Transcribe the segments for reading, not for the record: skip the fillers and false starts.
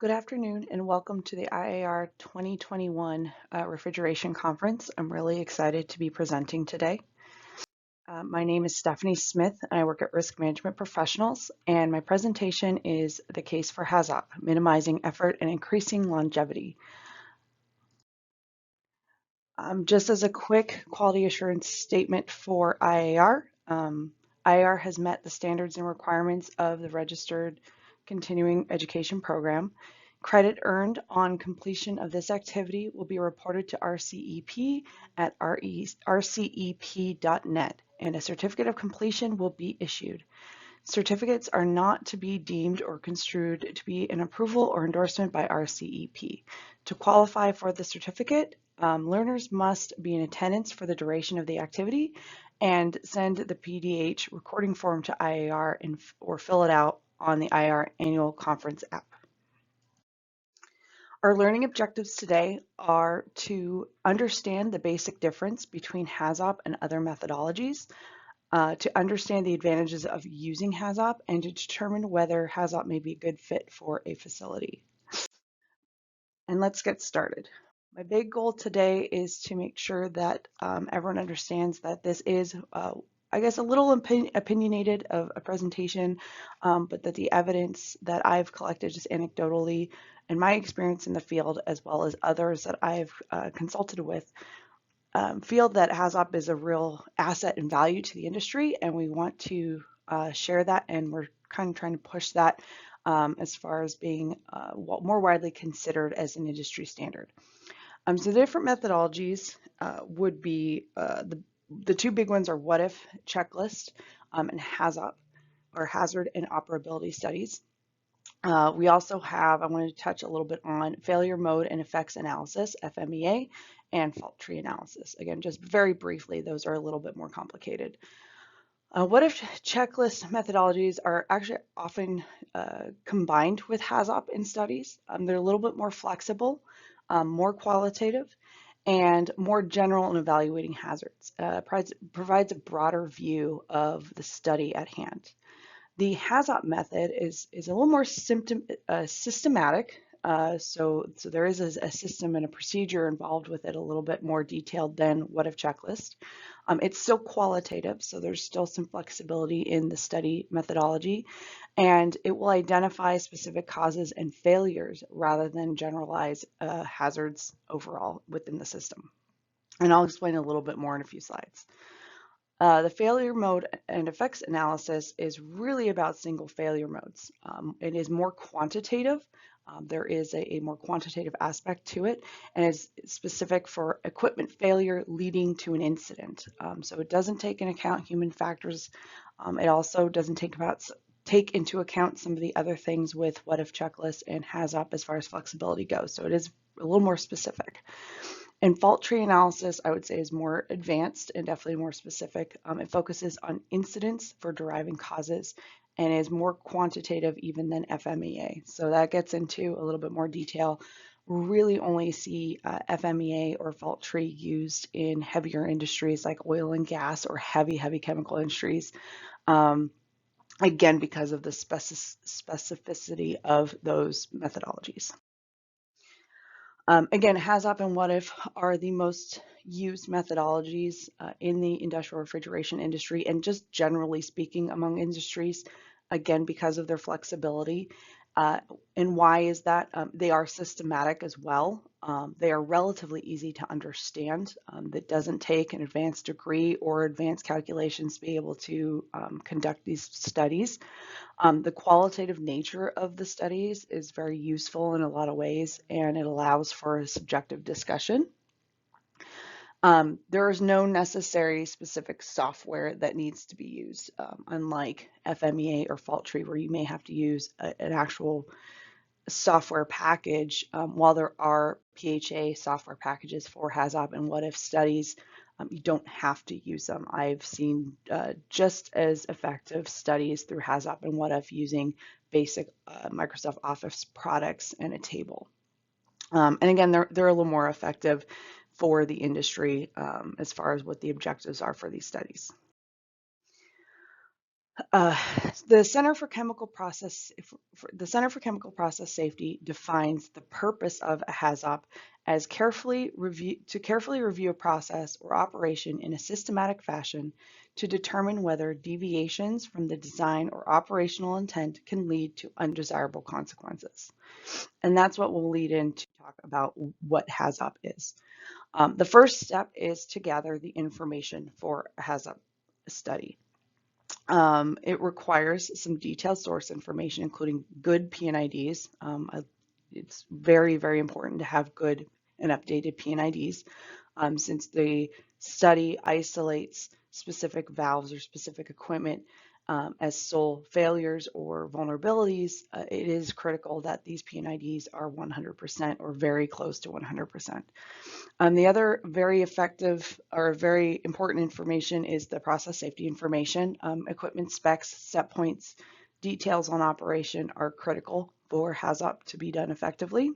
Good afternoon and welcome to the IAR 2021 Refrigeration Conference. I'm really excited to be presenting today. My name is Stephanie Smith and I work at Risk Management Professionals, and my presentation is the case for HAZOP, minimizing effort and increasing longevity. Just as a quick quality assurance statement for IAR, IAR has met the standards and requirements of the Registered Continuing Education Program. Credit earned on completion of this activity will be reported to RCEP at rcep.net, and a certificate of completion will be issued. Certificates are not to be deemed or construed to be an approval or endorsement by RCEP. To qualify for the certificate, learners must be in attendance for the duration of the activity and send the PDH recording form to IAR or fill it out on the IAR annual conference app. Our learning objectives today are to understand the basic difference between HAZOP and other methodologies, to understand the advantages of using HAZOP, and to determine whether HAZOP may be a good fit for a facility. And let's get started. My big goal today is to make sure that everyone understands that this is I guess a little opinionated of a presentation, but that the evidence that I've collected just anecdotally and my experience in the field, as well as others that I've consulted with, feel that HAZOP is a real asset and value to the industry, and we want to share that, and we're kind of trying to push that as far as being more widely considered as an industry standard. So the different methodologies would be the two big ones are what if checklist and HAZOP, or hazard and operability studies. We also have, I want to touch a little bit on failure mode and effects analysis, FMEA, and fault tree analysis. Again, just very briefly, those are a little bit more complicated. What if checklist methodologies are actually often combined with HAZOP in studies? They're a little bit more flexible, more qualitative, and more general in evaluating hazards. Provides a broader view of the study at hand. The HAZOP method is a little more systematic. So there is a system and a procedure involved with it, a little bit more detailed than what if checklist. It's still qualitative, so there's still some flexibility in the study methodology, and it will identify specific causes and failures rather than generalize hazards overall within the system. And I'll explain a little bit more in a few slides. The failure mode and effects analysis is really about single failure modes. It is more quantitative. There is a more quantitative aspect to it, and is specific for equipment failure leading to an incident. So it doesn't take into account human factors. It also doesn't take into account some of the other things with what if checklist and HAZOP as far as flexibility goes. So it is a little more specific. And fault tree analysis, I would say, is more advanced and definitely more specific. It focuses on incidents for deriving causes and is more quantitative even than FMEA. So that gets into a little bit more detail. We really only see FMEA or fault tree used in heavier industries like oil and gas or heavy chemical industries. Again, because of the specificity of those methodologies. Again, HAZOP and what if are the most used methodologies in the industrial refrigeration industry, and just generally speaking among industries, again, because of their flexibility. And why is that? They are systematic as well. They are relatively easy to understand. That doesn't take an advanced degree or advanced calculations to be able to conduct these studies. The qualitative nature of the studies is very useful in a lot of ways, and it allows for a subjective discussion. There is no necessary specific software that needs to be used, unlike FMEA or fault tree, where you may have to use an actual software package. While there are PHA software packages for HAZOP and what if studies, you don't have to use them. I've seen just as effective studies through HAZOP and what if using basic Microsoft Office products and a table. And again, they're a little more effective for the industry as far as what the objectives are for these studies. Uh, the Center for Chemical Process the Center for Chemical Process Safety defines the purpose of a HAZOP as carefully review a process or operation in a systematic fashion to determine whether deviations from the design or operational intent can lead to undesirable consequences. And that's what will lead in to talk about what HAZOP is. The first step is to gather the information for a HAZOP study. It requires some detailed source information, including good P&IDs. It's very, very important to have good and updated P&IDs since the study isolates specific valves or specific equipment as sole failures or vulnerabilities. It is critical that these P&IDs are 100% or very close to 100%. The other very effective or very important information is the process safety information. Equipment specs, set points, details on operation are critical for HAZOP to be done effectively.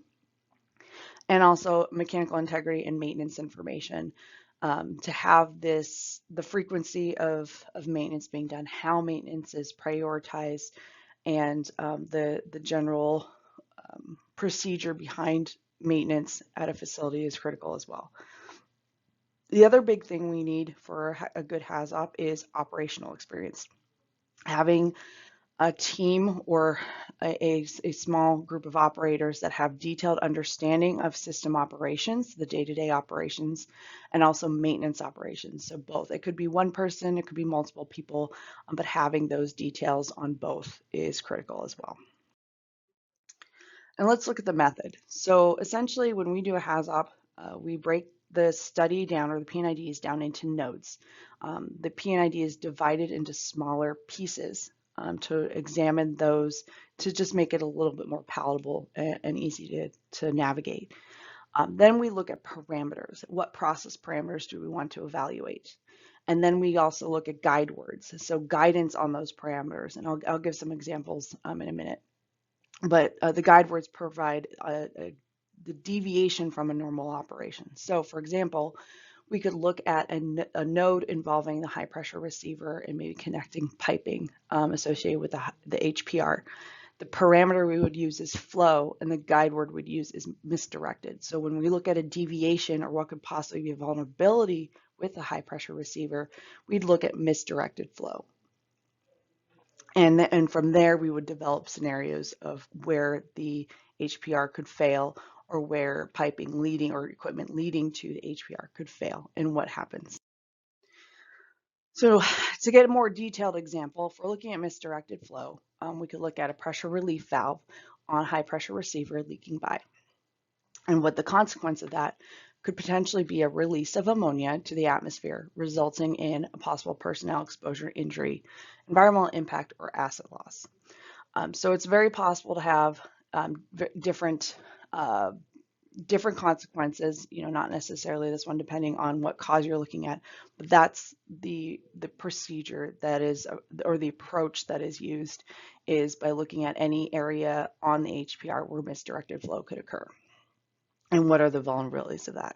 And also mechanical integrity and maintenance information to have the frequency of maintenance being done, how maintenance is prioritized, and the general procedure behind maintenance at a facility is critical as well. The other big thing we need for a good HAZOP is operational experience. Having a team or a small group of operators that have detailed understanding of system operations, the day-to-day operations, and also maintenance operations. So both. It could be one person, it could be multiple people, but having those details on both is critical as well. And let's look at the method. So essentially, when we do a HAZOP, we break the study down, or the P&IDs down, into nodes. The P&ID is divided into smaller pieces to examine those, to just make it a little bit more palatable and easy to navigate. Then we look at parameters. What process parameters do we want to evaluate? And then we also look at guide words, so guidance on those parameters. And I'll give some examples in a minute. But the guide words provide the deviation from a normal operation. So for example, we could look at a node involving the high pressure receiver and maybe connecting piping associated with the HPR. The parameter we would use is flow, and the guide word we'd use is misdirected. So when we look at a deviation or what could possibly be a vulnerability with the high pressure receiver, we'd look at misdirected flow. And from there, we would develop scenarios of where the HPR could fail, or where piping leading or equipment leading to the HPR could fail, and what happens. So to get a more detailed example, if we're looking at misdirected flow, we could look at a pressure relief valve on a high pressure receiver leaking by. And what the consequence of that could potentially be a release of ammonia to the atmosphere, resulting in a possible personnel exposure, injury, environmental impact, or asset loss. So it's very possible to have different consequences, not necessarily this one, depending on what cause you're looking at, but that's the procedure that is, or the approach that is used, is by looking at any area on the HPR where misdirected flow could occur. And what are the vulnerabilities of that?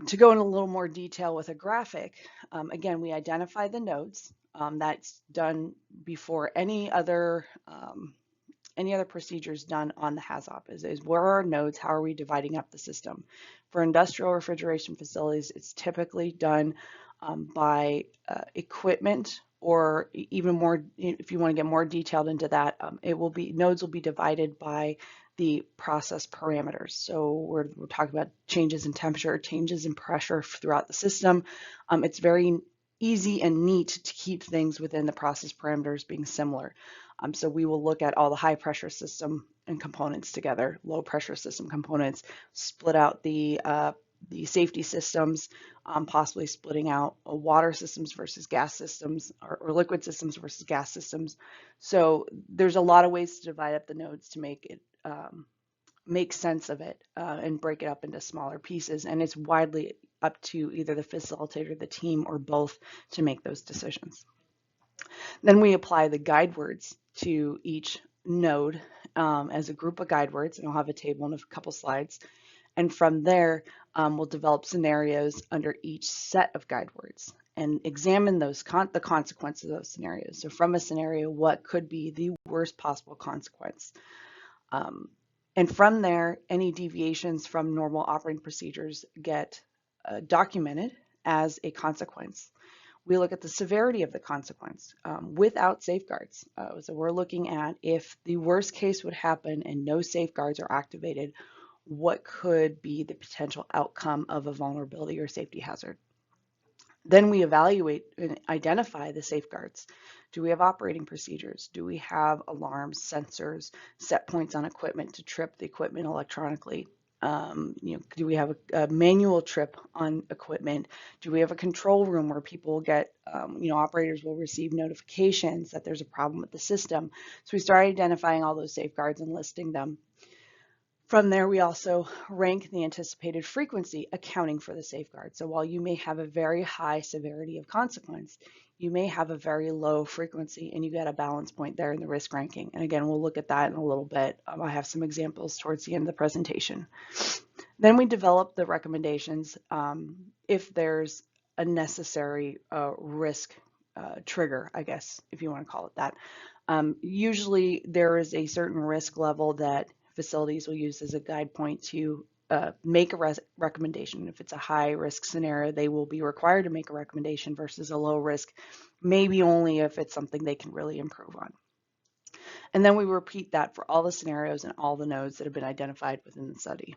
To go in a little more detail with a graphic, again, we identify the nodes. That's done before any other procedures done on the HAZOP. Is where are our nodes? How are we dividing up the system? For industrial refrigeration facilities, it's typically done by equipment, or even more, if you want to get more detailed into that, nodes will be divided by the process parameters. So we're talking about changes in temperature, changes in pressure throughout the system. It's very easy and neat to keep things within the process parameters being similar. So we will look at all the high pressure system and components together, low pressure system components, split out the safety systems, possibly splitting out water systems versus gas systems, or liquid systems versus gas systems. So there's a lot of ways to divide up the nodes to make it make sense of it and break it up into smaller pieces. And it's widely up to either the facilitator, the team, or both to make those decisions. Then we apply the guide words to each node as a group of guide words, and I'll have a table in a couple slides. And from there, we'll develop scenarios under each set of guide words. and examine the consequences of those scenarios. So from a scenario, what could be the worst possible consequence? Um, and from there, any deviations from normal operating procedures get documented as a consequence. We look at the severity of the consequence without safeguards. So we're looking at if the worst case would happen and no safeguards are activated, what could be the potential outcome of a vulnerability or safety hazard. Then we evaluate and identify the safeguards. Do we have operating procedures? Do we have alarms, sensors, set points on equipment to trip the equipment electronically? Do we have a manual trip on equipment? Do we have a control room where people get, operators will receive notifications that there's a problem with the system? So we start identifying all those safeguards and listing them. From there, we also rank the anticipated frequency, accounting for the safeguard. So while you may have a very high severity of consequence, you may have a very low frequency, and you get a balance point there in the risk ranking. And again, we'll look at that in a little bit. I have some examples towards the end of the presentation. Then we develop the recommendations if there's a necessary risk trigger, I guess, if you want to call it that. Usually there is a certain risk level that facilities will use as a guide point to make a recommendation. If it's a high risk scenario, they will be required to make a recommendation versus a low risk, maybe only if it's something they can really improve on. And then we repeat that for all the scenarios and all the nodes that have been identified within the study.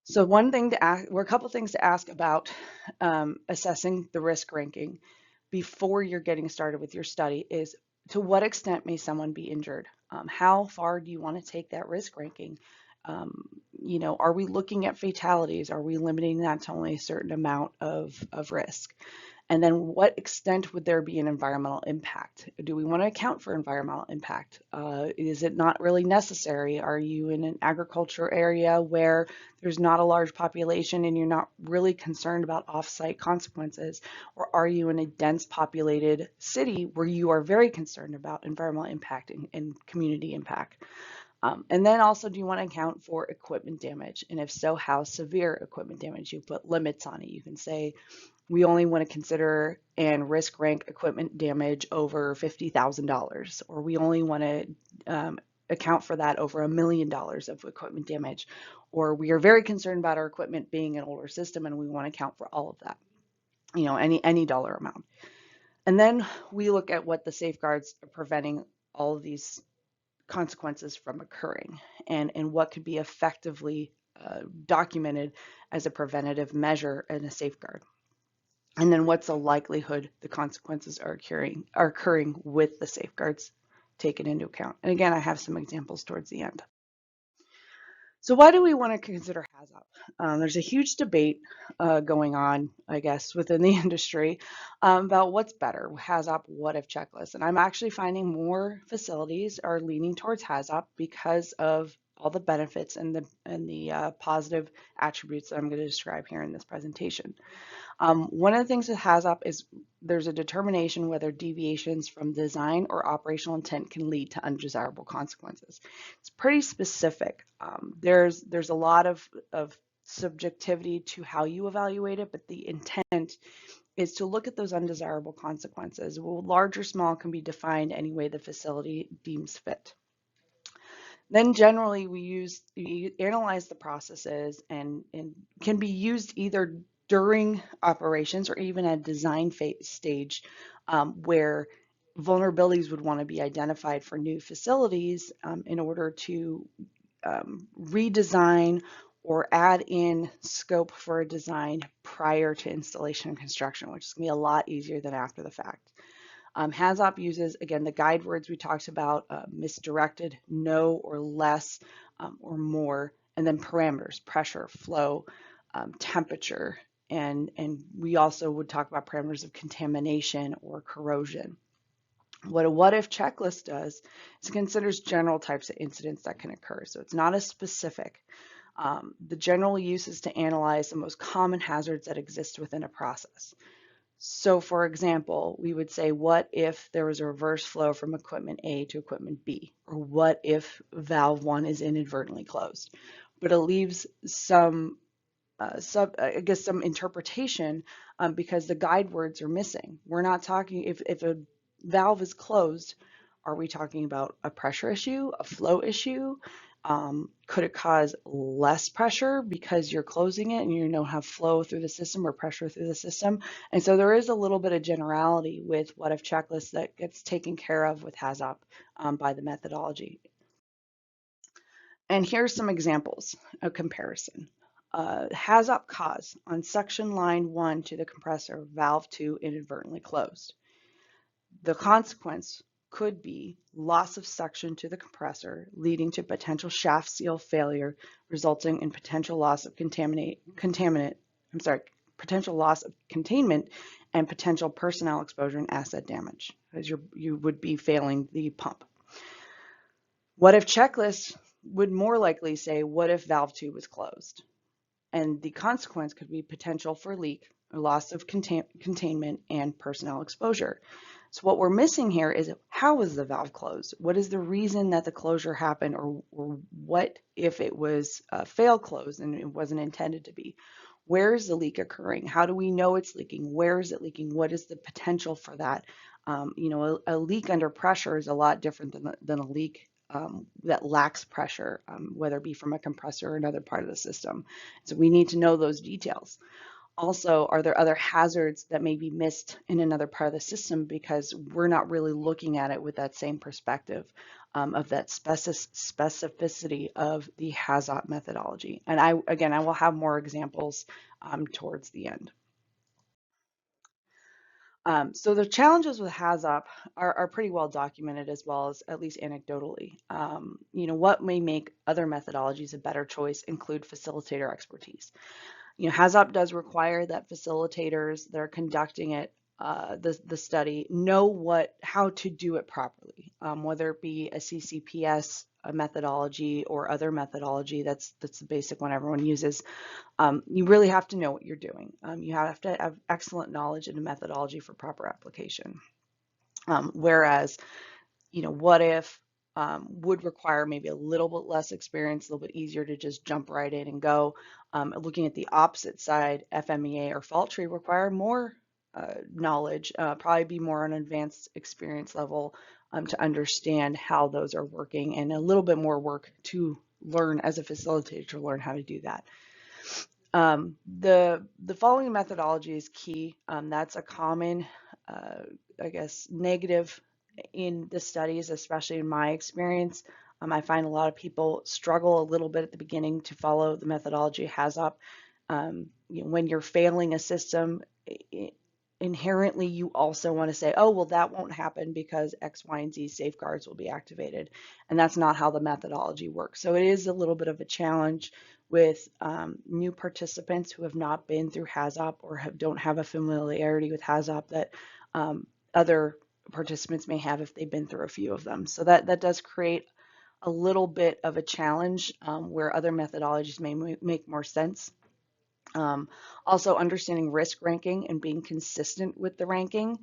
So one thing to ask, or a couple things to ask about assessing the risk ranking before you're getting started with your study is, to what extent may someone be injured? How far do you want to take that risk ranking? Are we looking at fatalities? Are we limiting that to only a certain amount of risk? And then what extent would there be an environmental impact? Do we want to account for environmental impact? Is it not really necessary? Are you in an agriculture area where there's not a large population and you're not really concerned about off-site consequences? Or are you in a dense populated city where you are very concerned about environmental impact and community impact? And then also, do you want to account for equipment damage? And if so, how severe equipment damage? You put limits on it. You can say, we only want to consider and risk rank equipment damage over $50,000, or we only want to account for that over $1 million of equipment damage, or we are very concerned about our equipment being an older system and we want to account for all of that, any dollar amount. And then we look at what the safeguards are preventing all of these consequences from occurring, and what could be effectively documented as a preventative measure and a safeguard. And then what's the likelihood the consequences are occurring with the safeguards taken into account. And again, I have some examples towards the end. So why do we want to consider HAZOP? There's a huge debate going on, I guess, within the industry about what's better, HAZOP, what if checklist. And I'm actually finding more facilities are leaning towards HAZOP because of all the benefits and the positive attributes that I'm going to describe here in this presentation. One of the things with HAZOP is there's a determination whether deviations from design or operational intent can lead to undesirable consequences. It's pretty specific. There's a lot of subjectivity to how you evaluate it, but the intent is to look at those undesirable consequences. Well, large or small can be defined any way the facility deems fit. Then generally we analyze the processes and can be used either during operations or even at design phase stage where vulnerabilities would want to be identified for new facilities in order to redesign or add in scope for a design prior to installation and construction, which is going to be a lot easier than after the fact. HAZOP uses, again, the guide words we talked about, misdirected, no or less or more, and then parameters, pressure, flow, temperature, and we also would talk about parameters of contamination or corrosion. What a what if checklist does is it considers general types of incidents that can occur. So it's not as specific. The general use is to analyze the most common hazards that exist within a process. So for example, we would say, what if there was a reverse flow from equipment A to equipment B? Or what if valve 1 is inadvertently closed? But it leaves some I guess some interpretation because the guide words are missing. We're not talking if a valve is closed, are we talking about a pressure issue, a flow issue? Could it cause less pressure because you're closing it and you don't have flow through the system or pressure through the system? And so there is a little bit of generality with what if checklist that gets taken care of with HAZOP by the methodology. And here's some examples of comparison. HAZOP cause on suction line 1 to the compressor, valve 2 inadvertently closed. The consequence could be loss of suction to the compressor, leading to potential shaft seal failure, resulting in potential loss of potential loss of containment and potential personnel exposure and asset damage, as you would be failing the pump. What if checklist would more likely say, what if valve 2 was closed? And the consequence could be potential for leak or loss of containment and personnel exposure. So what we're missing here is how was the valve closed? What is the reason that the closure happened, or what if it was a fail close and it wasn't intended to be? Where is the leak occurring? How do we know it's leaking? Where is it leaking? What is the potential for that? A leak under pressure is a lot different than a leak that lacks pressure, whether it be from a compressor or another part of the system. So we need to know those details. Also, are there other hazards that may be missed in another part of the system because we're not really looking at it with that same perspective of that specificity of the HAZOP methodology? And I will have more examples towards the end. So the challenges with HAZOP are pretty well documented, as well as at least anecdotally. What may make other methodologies a better choice include facilitator expertise. HAZOP does require that facilitators that are conducting it, the study, know how to do it properly, whether it be a CCPS a methodology or other methodology. That's the basic one everyone uses. You really have to know what you're doing. You have to have excellent knowledge in a methodology for proper application. Whereas, what if would require maybe a little bit less experience, a little bit easier to just jump right in and go. Looking at the opposite side, FMEA or fault tree require more knowledge, probably be more an advanced experience level to understand how those are working, and a little bit more work to learn as a facilitator to learn how to do that. The following methodology is key. That's a common, I guess, negative in the studies, especially in my experience. I find a lot of people struggle a little bit at the beginning to follow the methodology HAZOP. When you're failing a system, inherently you also want to say, oh, well, that won't happen because X, Y, and Z safeguards will be activated. And that's not how the methodology works. So it is a little bit of a challenge with new participants who have not been through HAZOP or don't have a familiarity with HAZOP that other participants may have if they've been through a few of them. So that does create a little bit of a challenge where other methodologies may make more sense. Also understanding risk ranking and being consistent with the ranking.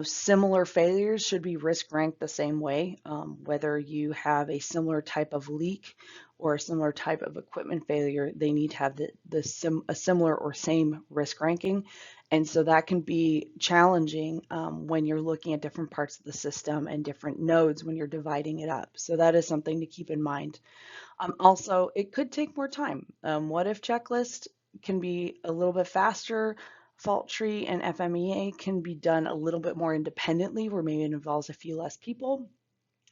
Similar failures should be risk ranked the same way, whether you have a similar type of leak or a similar type of equipment failure, they need to have a similar or same risk ranking. And so that can be challenging when you're looking at different parts of the system and different nodes when you're dividing it up. So that is something to keep in mind. Also, it could take more time. What if checklist can be a little bit faster? Fault tree and FMEA can be done a little bit more independently, where maybe it involves a few less people,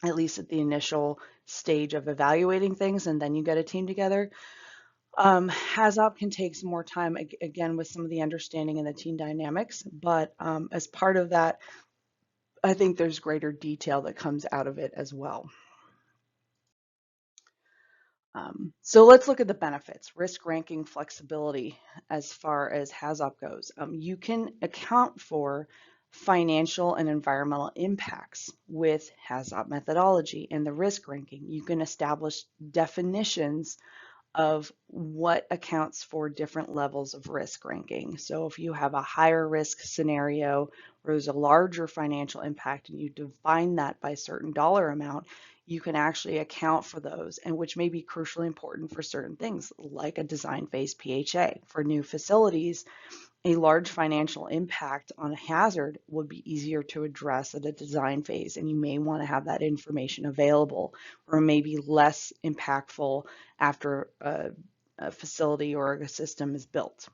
at least at the initial stage of evaluating things, and then you get a team together. HAZOP can take some more time, again, with some of the understanding and the team dynamics, but as part of that, I think there's greater detail that comes out of it as well. So let's look at the benefits. Risk ranking flexibility as far as HAZOP goes. You can account for financial and environmental impacts with HAZOP methodology and the risk ranking. You can establish definitions of what accounts for different levels of risk ranking. So if you have a higher risk scenario where there's a larger financial impact and you define that by a certain dollar amount, you can actually account for those, and which may be crucially important for certain things like a design phase PHA. For new facilities, a large financial impact on a hazard would be easier to address at a design phase, and you may want to have that information available, or maybe less impactful after a facility or a system is built.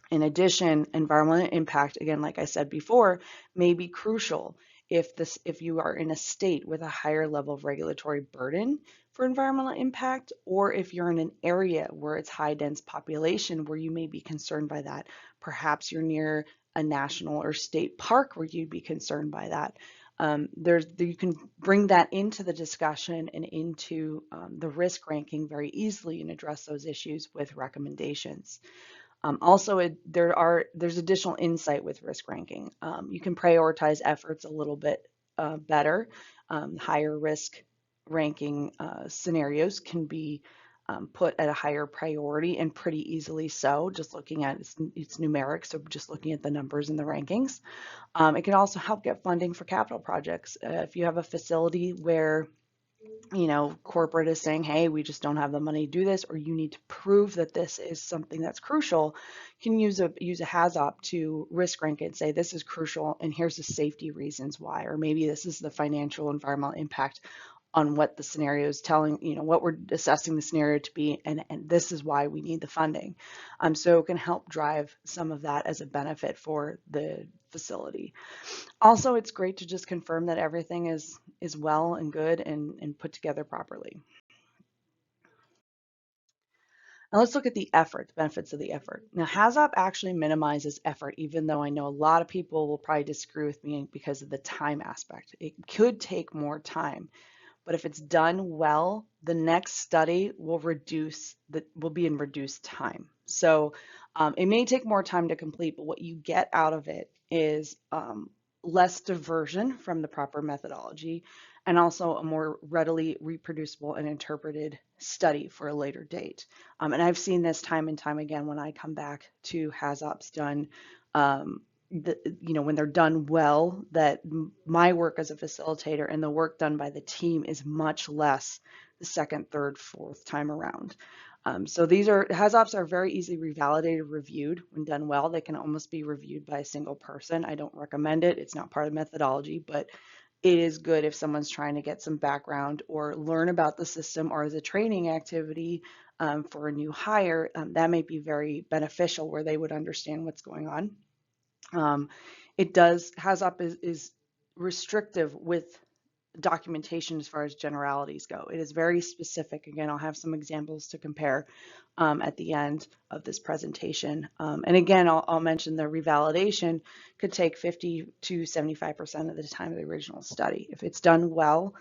In addition, environmental impact, again, like I said before, may be crucial if you are in a state with a higher level of regulatory burden for environmental impact, or if you're in an area where it's high dense population where you may be concerned by that. Perhaps you're near a national or state park where you'd be concerned by that. You can bring that into the discussion and into the risk ranking very easily and address those issues with recommendations. Also, there's additional insight with risk ranking. You can prioritize efforts a little bit better. Higher risk ranking scenarios can be put at a higher priority, and pretty easily so, just looking at it's numeric, so just looking at the numbers in the rankings. It can also help get funding for capital projects. If you have a facility where corporate is saying, hey, we just don't have the money to do this, or you need to prove that this is something that's crucial, you can use a HAZOP to risk rank it and say, this is crucial, and here's the safety reasons why, or maybe this is the financial environmental impact on what the scenario is telling, what we're assessing the scenario to be, and this is why we need the funding. So it can help drive some of that as a benefit for the facility. Also, it's great to just confirm that everything is well and good and put together properly. Now let's look at the effort, the benefits of the effort. Now, HAZOP actually minimizes effort, even though I know a lot of people will probably disagree with me because of the time aspect. It could take more time, but if it's done well, the next study will be in reduced time. So it may take more time to complete, but what you get out of it is less diversion from the proper methodology, and also a more readily reproducible and interpreted study for a later date. And I've seen this time and time again when I come back to HAZOPs done, when they're done well, that my work as a facilitator and the work done by the team is much less the second, third, fourth time around. So HAZOPs are very easily revalidated, reviewed. When done well, they can almost be reviewed by a single person. I don't recommend it. It's not part of methodology, but it is good if someone's trying to get some background or learn about the system, or as a training activity for a new hire. That may be very beneficial, where they would understand what's going on. HAZOP is restrictive with documentation as far as generalities go. It is very specific. Again, I'll have some examples to compare at the end of this presentation. And again, I'll mention the revalidation could take 50 to 75% of the time of the original study. If it's done well,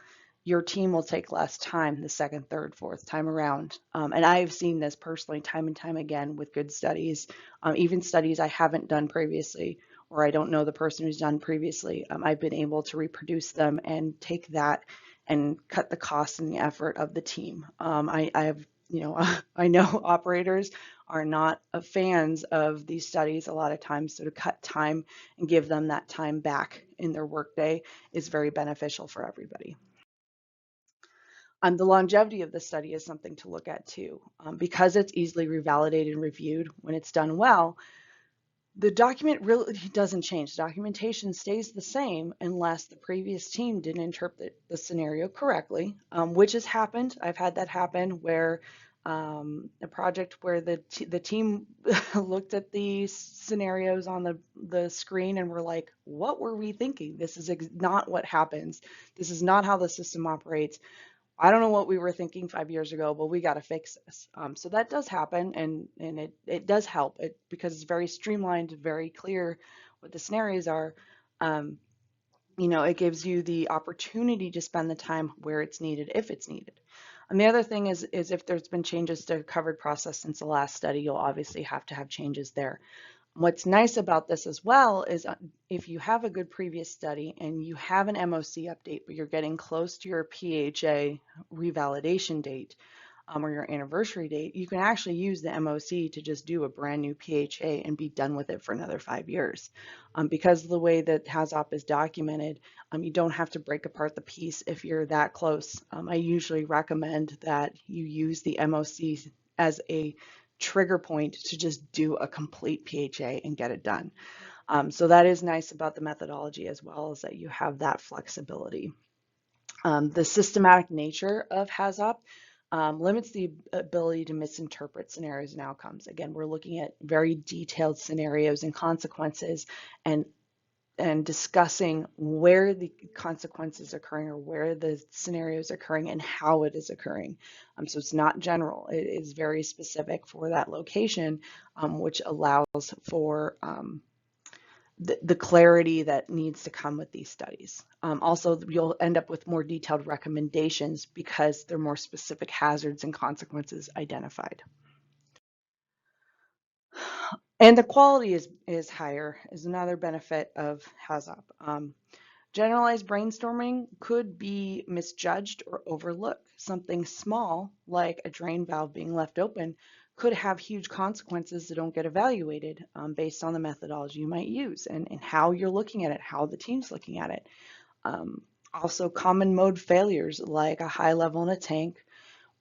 your team will take less time the second, third, fourth time around. And I've seen this personally time and time again with good studies, even studies I haven't done previously, or I don't know the person who's done previously. I've been able to reproduce them and take that and cut the cost and the effort of the team. I know operators are not fans of these studies a lot of times, so to cut time and give them that time back in their workday is very beneficial for everybody. The longevity of the study is something to look at too. Because it's easily revalidated and reviewed when it's done well, the document really doesn't change. The documentation stays the same unless the previous team didn't interpret the scenario correctly, which has happened. I've had that happen where a project where the team looked at the scenarios on the screen and were like, what were we thinking? This is not what happens. This is not how the system operates. I don't know what we were thinking 5 years ago, but we got to fix this. So that does happen, and it does help because it's very streamlined, very clear what the scenarios are. It gives you the opportunity to spend the time where it's needed, if it's needed. And the other thing is if there's been changes to covered process since the last study, you'll obviously have to have changes there. What's nice about this as well is if you have a good previous study and you have an MOC update, but you're getting close to your PHA revalidation date, or your anniversary date, you can actually use the MOC to just do a brand new PHA and be done with it for another 5 years. Because of the way that HAZOP is documented, you don't have to break apart the piece if you're that close. I usually recommend that you use the MOC as a trigger point to just do a complete PHA and get it done. So that is nice about the methodology as well, is that you have that flexibility. The systematic nature of HAZOP limits the ability to misinterpret scenarios and outcomes. Again, we're looking at very detailed scenarios and consequences, and discussing where the consequences are occurring or where the scenario is occurring and how it is occurring. So it's not general, it is very specific for that location, which allows for the clarity that needs to come with these studies. Also, you'll end up with more detailed recommendations because they're more specific hazards and consequences identified. And the quality is higher, is another benefit of HAZOP. Generalized brainstorming could be misjudged or overlooked. Something small, like a drain valve being left open, could have huge consequences that don't get evaluated based on the methodology you might use and how you're looking at it, how the team's looking at it. Also, common mode failures like a high level in a tank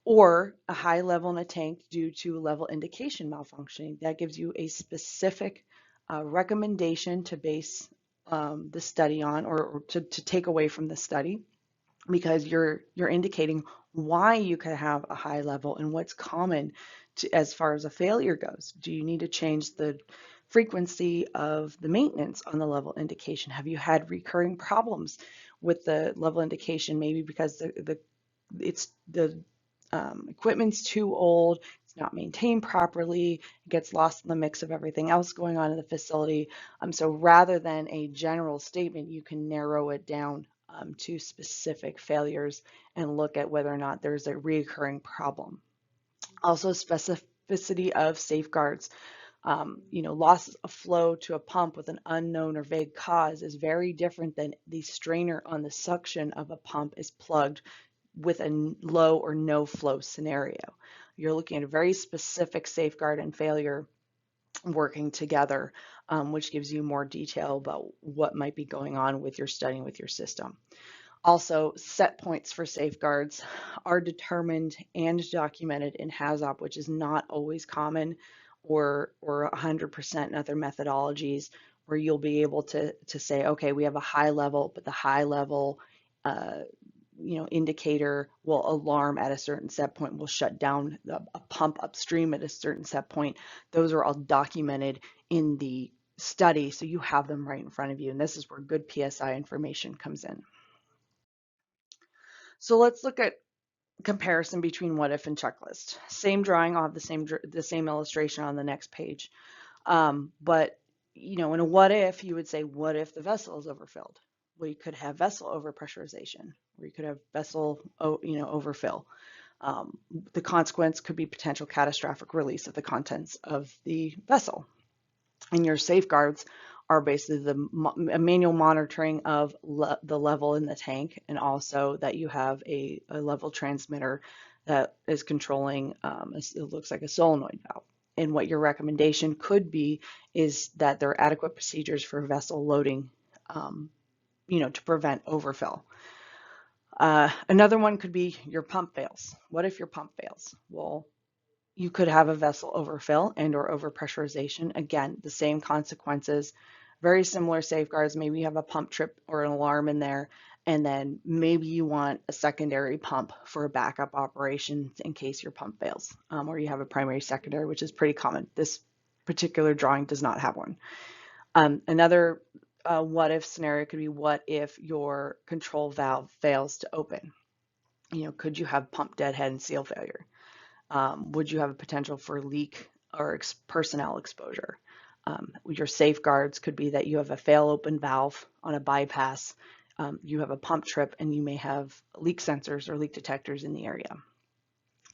or a high level in a tank due to level indication malfunctioning. That gives you a specific recommendation to base the study on, or to take away from the study, because you're indicating why you could have a high level and what's common to, as far as a failure goes. Do you need to change the frequency of the maintenance on the level indication? Have you had recurring problems with the level indication, maybe because the equipment's too old, it's not maintained properly, it gets lost in the mix of everything else going on in the facility. So rather than a general statement, you can narrow it down to specific failures and look at whether or not there's a reoccurring problem. Also, specificity of safeguards. Loss of flow to a pump with an unknown or vague cause is very different than the strainer on the suction of a pump is plugged with a low or no flow scenario. You're looking at a very specific safeguard and failure working together, which gives you more detail about what might be going on with your studying with your system. Also, set points for safeguards are determined and documented in HAZOP, which is not always common or 100% in other methodologies, where you'll be able to say, okay, we have a high level, but the high level indicator will alarm at a certain set point, will shut down a pump upstream at a certain set point. Those are all documented in the study, so you have them right in front of you, and this is where good PSI information comes in. So let's look at comparison between what if and checklist. Same drawing, I'll have the same illustration on the next page. But in a what if, you would say, what if the vessel is overfilled? Well, you could have vessel overpressurization, or you could have vessel overfill. The consequence could be potential catastrophic release of the contents of the vessel. And your safeguards are basically the manual monitoring of the level in the tank, and also that you have a level transmitter that is controlling, it looks like a solenoid valve. And what your recommendation could be is that there are adequate procedures for vessel loading, to prevent overfill. Another one could be your pump fails. What if your pump fails? Well, you could have a vessel overfill and or overpressurization. Again, the same consequences, very similar safeguards. Maybe you have a pump trip or an alarm in there, and then maybe you want a secondary pump for a backup operation in case your pump fails, or you have a primary secondary, which is pretty common. This particular drawing does not have one. Another what if scenario could be, what if your control valve fails to open? Could you have pump deadhead and seal failure? Would you have a potential for leak or personnel exposure? Your safeguards could be that you have a fail open valve on a bypass, you have a pump trip, and you may have leak sensors or leak detectors in the area.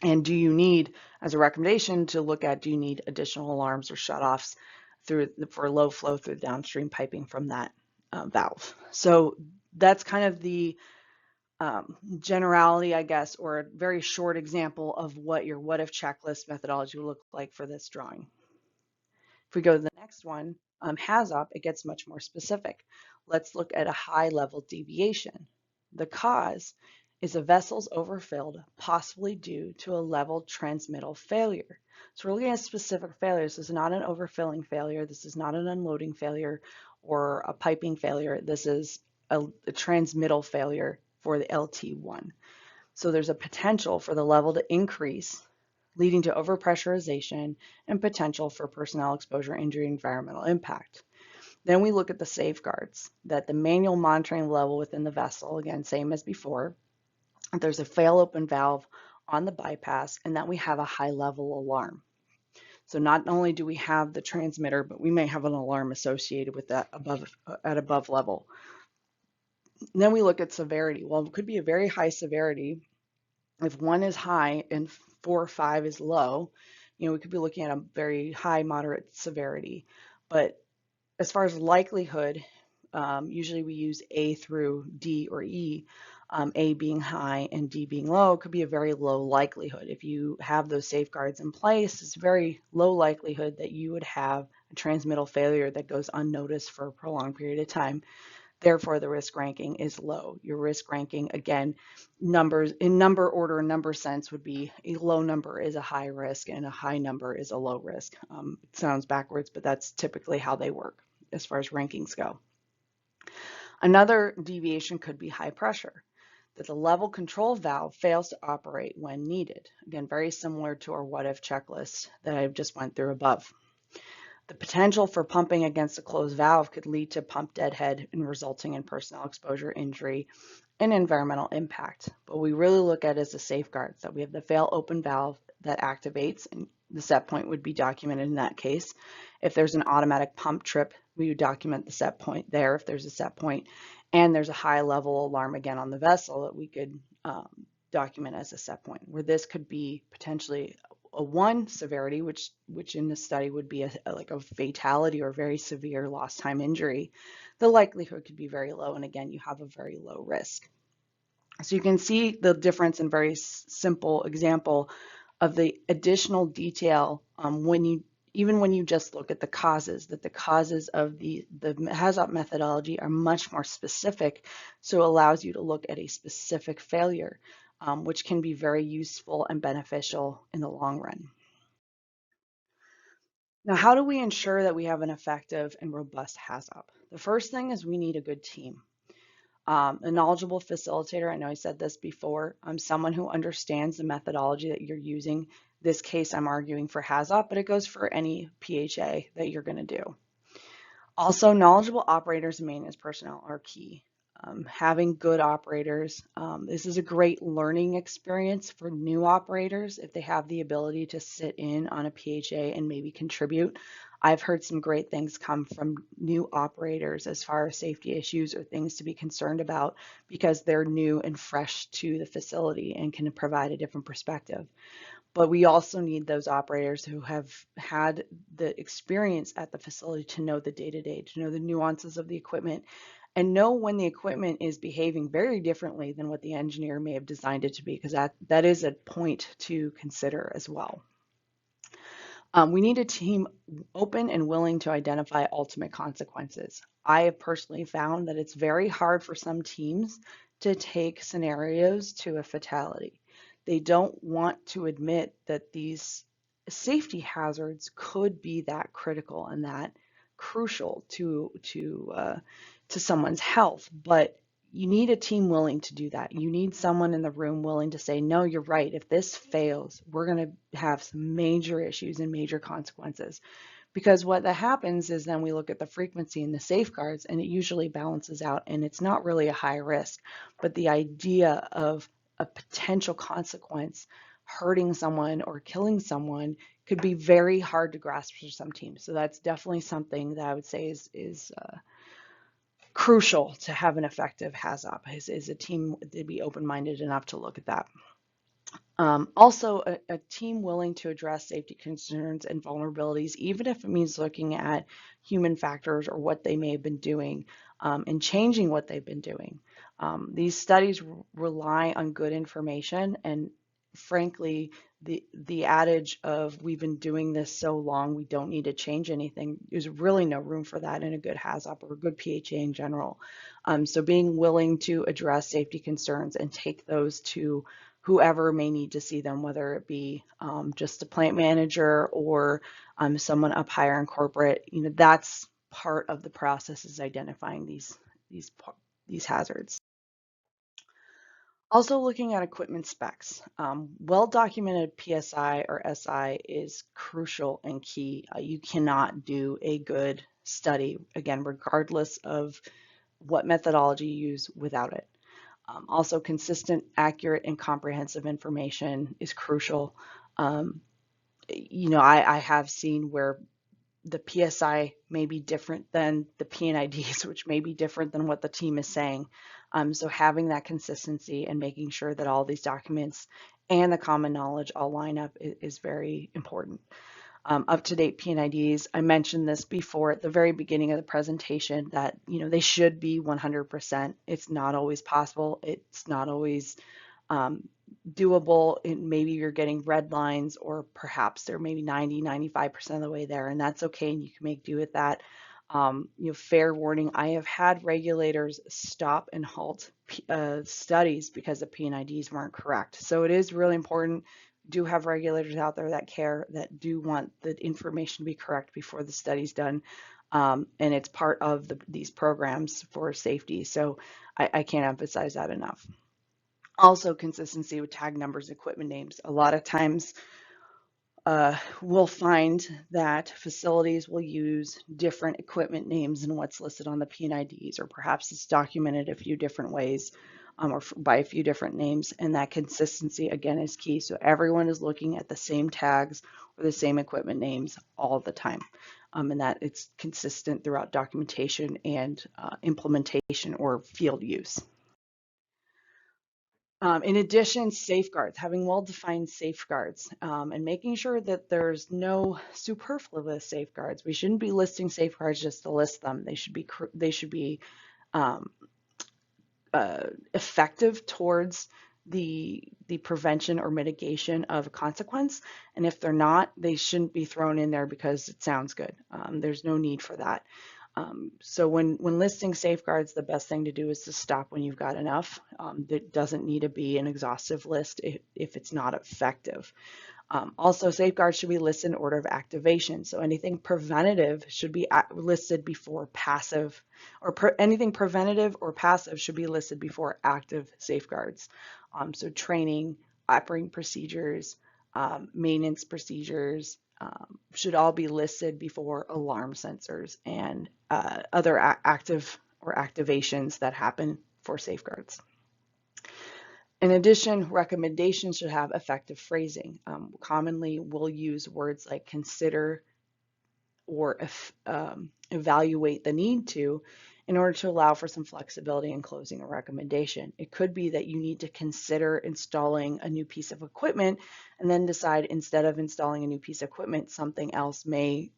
And do you need, as a recommendation, to look at, do you need additional alarms or shutoffs for low flow through downstream piping from that valve? So that's kind of the generality, I guess, or a very short example of what your what if checklist methodology would look like for this drawing. If we go to the next one, HAZOP, it gets much more specific. Let's look at a high level deviation. The cause is a vessel's overfilled, possibly due to a level transmittal failure. So we're looking at specific failures. This is not an overfilling failure. This is not an unloading failure or a piping failure. This is a transmittal failure for the LT1. So there's a potential for the level to increase, leading to overpressurization and potential for personnel exposure, injury, environmental impact. Then we look at the safeguards, that the manual monitoring level within the vessel, again, same as before, there's a fail open valve on the bypass, and that we have a high level alarm. So not only do we have the transmitter, but we may have an alarm associated with that at above level. And then we look at severity. Well, it could be a very high severity. If 1 is high and 4 or 5 is low, we could be looking at a very high, moderate severity. But as far as likelihood, usually we use A through D or E, A being high and D being low. It could be a very low likelihood. If you have those safeguards in place, it's very low likelihood that you would have a transmittal failure that goes unnoticed for a prolonged period of time. Therefore, the risk ranking is low. Your risk ranking, again, numbers in number order, number sense would be a low number is a high risk and a high number is a low risk. It sounds backwards, but that's typically how they work as far as rankings go. Another deviation could be high pressure, that the level control valve fails to operate when needed. Again, very similar to our what if checklist that I just went through above. The potential for pumping against a closed valve could lead to pump deadhead and resulting in personnel exposure, injury, and environmental impact. But we really look at it as the safeguards, that we have the fail open valve that activates, and the set point would be documented in that case. If there's an automatic pump trip, we would document the set point there if there's a set point, and there's a high level alarm again on the vessel that we could document as a set point, where this could be potentially a 1 severity, which in this study would be like a fatality or very severe lost time injury. The likelihood could be very low, and again, you have a very low risk. So you can see the difference in very simple example of the additional detail even when you just look at the causes, that the causes of the HAZOP methodology are much more specific, so it allows you to look at a specific failure, which can be very useful and beneficial in the long run. Now, how do we ensure that we have an effective and robust HAZOP? The first thing is we need a good team. A knowledgeable facilitator, I know I said this before, someone who understands the methodology that you're using. This case, I'm arguing for HAZOP, but it goes for any PHA that you're going to do. Also, knowledgeable operators and maintenance personnel are key. Having good operators, this is a great learning experience for new operators if they have the ability to sit in on a PHA and maybe contribute. I've heard some great things come from new operators as far as safety issues or things to be concerned about because they're new and fresh to the facility and can provide a different perspective. But we also need those operators who have had the experience at the facility to know the day-to-day, to know the nuances of the equipment, and know when the equipment is behaving very differently than what the engineer may have designed it to be, because that is a point to consider as well. We need a team open and willing to identify ultimate consequences. I have personally found that it's very hard for some teams to take scenarios to a fatality. They don't want to admit that these safety hazards could be that critical and that crucial to someone's health, but you need a team willing to do that. You need someone in the room willing to say, no, you're right. If this fails, we're going to have some major issues and major consequences. Because what that happens is then we look at the frequency and the safeguards, and it usually balances out, and it's not really a high risk. But the idea of a potential consequence hurting someone or killing someone could be very hard to grasp for some teams. So that's definitely something that I would say is crucial to have an effective HAZOP, is a team to be open-minded enough to look at that. Also, a team willing to address safety concerns and vulnerabilities, even if it means looking at human factors or what they may have been doing and changing what they've been doing. These studies rely on good information, and frankly, the adage of we've been doing this so long, we don't need to change anything, there's really no room for that in a good HAZOP or a good PHA in general. So being willing to address safety concerns and take those to whoever may need to see them, whether it be just a plant manager or someone up higher in corporate, that's part of the process, is identifying these hazards. Also looking at equipment specs. Well-documented PSI or SI is crucial and key. You cannot do a good study, again, regardless of what methodology you use, without it. Also, consistent, accurate, and comprehensive information is crucial. I have seen where the PSI may be different than the PNIDs, which may be different than what the team is saying. So having that consistency and making sure that all these documents and the common knowledge all line up is very important. Up-to-date PNIDs, I mentioned this before at the very beginning of the presentation, that they should be 100%. It's not always possible. It's not always doable. Maybe you're getting red lines, or perhaps they're maybe 90-95% of the way there, and that's okay, and you can make do with that. Fair warning, I have had regulators stop and halt studies because the PNIDs weren't correct. So it is really important. Do have regulators out there that care, that do want the information to be correct before the study's done. And it's part of these programs for safety. So I can't emphasize that enough. Also, consistency with tag numbers, equipment names. A lot of times we'll find that facilities will use different equipment names than what's listed on the PNIDs, or perhaps it's documented a few different ways, or by a few different names, and that consistency, again, is key. So everyone is looking at the same tags or the same equipment names all the time, and that it's consistent throughout documentation and implementation or field use. In addition, safeguards, having well-defined safeguards, and making sure that there's no superfluous safeguards. We shouldn't be listing safeguards just to list them. They should be effective towards the prevention or mitigation of a consequence. And if they're not, they shouldn't be thrown in there because it sounds good. There's no need for that. So when listing safeguards, the best thing to do is to stop when you've got enough. It doesn't need to be an exhaustive list if it's not effective. Also, safeguards should be listed in order of activation. So anything preventative should be listed before passive, or anything preventative or passive should be listed before active safeguards. So training, operating procedures, maintenance procedures, should all be listed before alarm sensors and other active or activations that happen for safeguards. In addition, recommendations should have effective phrasing. Commonly, we'll use words like consider or evaluate the need to, in order to allow for some flexibility in closing a recommendation. It could be that you need to consider installing a new piece of equipment and then decide, instead of installing a new piece of equipment, something else may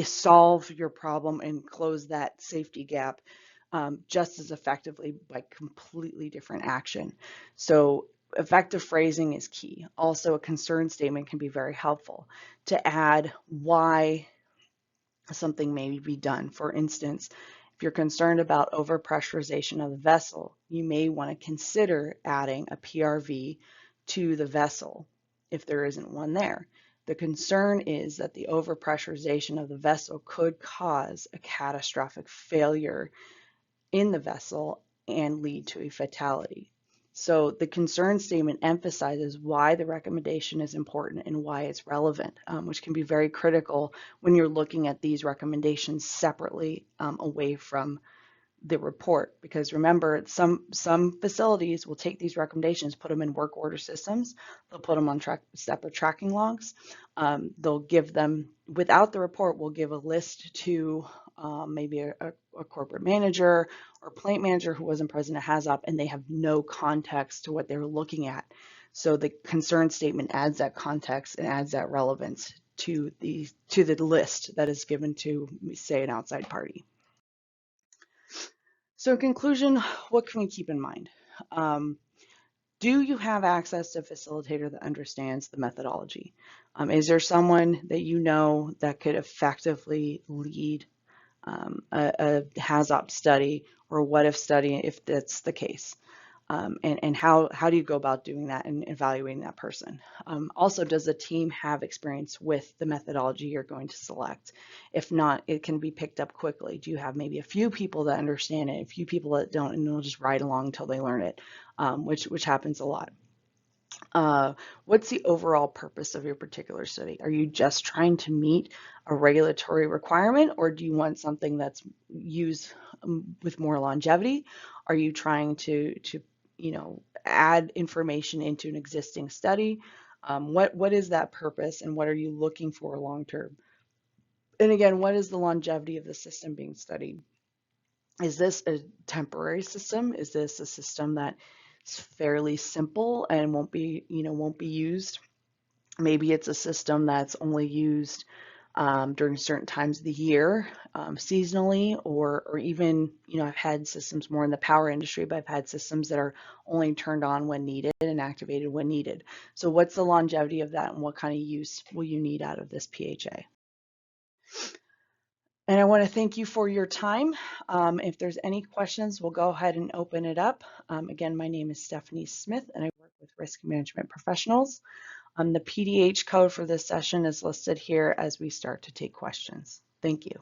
solve your problem and close that safety gap just as effectively by completely different action. So effective phrasing is key. Also, a concern statement can be very helpful to add why something may be done. For instance, if you're concerned about overpressurization of the vessel, you may want to consider adding a PRV to the vessel if there isn't one there. The concern is that the overpressurization of the vessel could cause a catastrophic failure in the vessel and lead to a fatality. So the concern statement emphasizes why the recommendation is important and why it's relevant, which can be very critical when you're looking at these recommendations separately away from the report. Because remember, some facilities will take these recommendations, put them in work order systems, they'll put them on separate tracking logs. They'll give them, without the report, we'll give a list to maybe a corporate manager or plant manager who wasn't present at HAZOP, and they have no context to what they were looking at. So the concern statement adds that context and adds that relevance to the list that is given to, say, an outside party. So in conclusion, what can we keep in mind? Um, do you have access to a facilitator that understands the methodology? Is there someone that you know that could effectively lead a HAZOP study or a what if study if that's the case? And how do you go about doing that and evaluating that person? Also, does the team have experience with the methodology you're going to select? If not, it can be picked up quickly. Do you have maybe a few people that understand it, a few people that don't, and they'll just ride along until they learn it, which happens a lot. What's the overall purpose of your particular study? Are you just trying to meet a regulatory requirement, or do you want something that's used with more longevity? Are you trying to add information into an existing study? What is that purpose, and what are you looking for long term? And again, what is the longevity of the system being studied? Is this a temporary system? Is this a system that is fairly simple and won't be used? Maybe it's a system that's only used during certain times of the year, seasonally, or even, I've had systems more in the power industry, but I've had systems that are only turned on when needed and activated when needed. So what's the longevity of that, and what kind of use will you need out of this PHA? And I want to thank you for your time. If there's any questions, we'll go ahead and open it up. Again, my name is Stephanie Smith, and I work with risk management professionals. The PDH code for this session is listed here as we start to take questions. Thank you.